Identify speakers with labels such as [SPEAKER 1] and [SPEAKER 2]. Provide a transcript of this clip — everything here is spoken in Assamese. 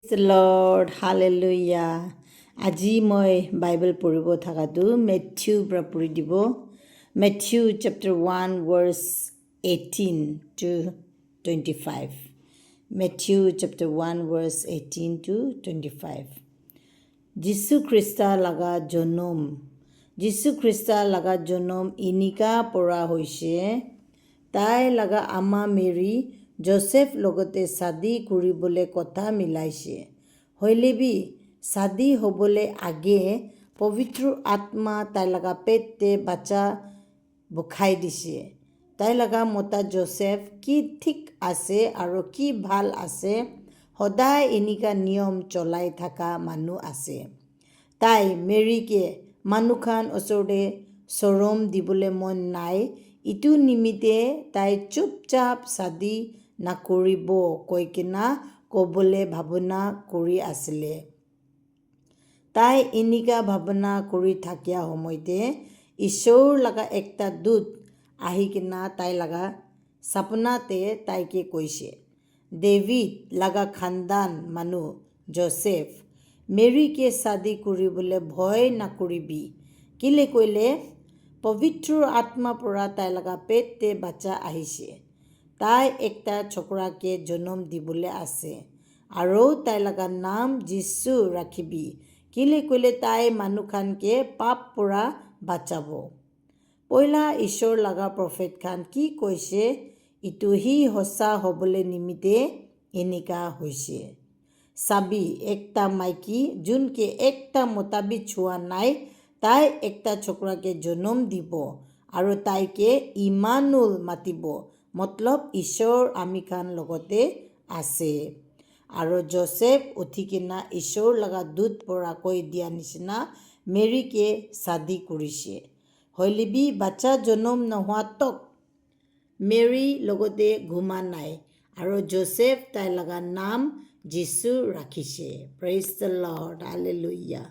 [SPEAKER 1] Praise the Lord, hallelujah. আজি মই বাইবেল পঢ়িব থাকাটো মেথিউ পৰা পঢ়ি দিব Matthew chapter 1 verse 18 to 25. Matthew chapter 1 verse 18 to 25. যীশু খ্ৰীষ্টা লগা জনম ইনিকা পৰা হৈছে তাই লগা আমা মেৰী জোসেফ লগতে শাদী কৰিবলৈ কথা মিলাইছে হইলেবি শাদী হ'বলৈ আগে পবিত্ৰ আত্মা তাই লগা পেটে বাচ্চা বখাই দিছে তাই লগা মতা জোসেফ কি ঠিক আছে আৰু কি ভাল আছে সদায় এনিকা নিয়ম চলাই থকা মানুহ আছে তাই মেৰীকে মানুহখান ওচৰতে চৰম দিবলৈ মন নাই ইটো নিমিতে তাই চুপচাপ শাদী নকৰিব কৈ কিনা ক'বলৈ ভাৱনা কৰি আছিলে তাই এনিকা ভাৱনা কৰি থাকিয়া সময়তে ঈশ্বৰ লগা একটা দূত আহি কিনা তাই লগা সপনাতে তাইকে কৈছে ডেভিড লগা খানদান মানুহ জোসেফ মেৰীকে শাদী কৰিবলৈ ভয় নকৰিবি কিলে কৈলে পবিত্ৰ আত্মা পৰা তাই লগা পেটে বাচ্চা আহিছে তাই একটা ছোকৰাকে জন্ম দিবলৈ আছে আৰু তাই লগা নাম যীশু ৰাখিবি কিলে কৈলে তাই মানুহখানকে পাপ পৰা বাচাব পইলা ঈশ্বৰ লগা প্ৰফেট খান কি কৈছে ইটো হি সঁচা হ'বলৈ নিমিতে এনিকা হৈছে চাবি একটা মাইকী যোনকে একটা মোতাবিক ছোৱা নাই তাই একটা ছোকৰাকে জন্ম দিব আৰু তাইকে ইমানুল মাতিব মতলব ঈশ্বৰ আমি খান লগতে আছে আৰু জোসেফ উঠি কিনা ঈশ্বৰ লগা দূত পৰা কৈ দিয়া নিচিনা মেৰীকে শাদী কৰিছে হইলেবি বাচ্চা জন্ম নোহোৱাতক মেৰী লগতে ঘুমা নাই আৰু জোসেফ তাই লগা নাম যীশু ৰাখিছে প্ৰেইজ দ্য লৰ্ড হালেলুয়া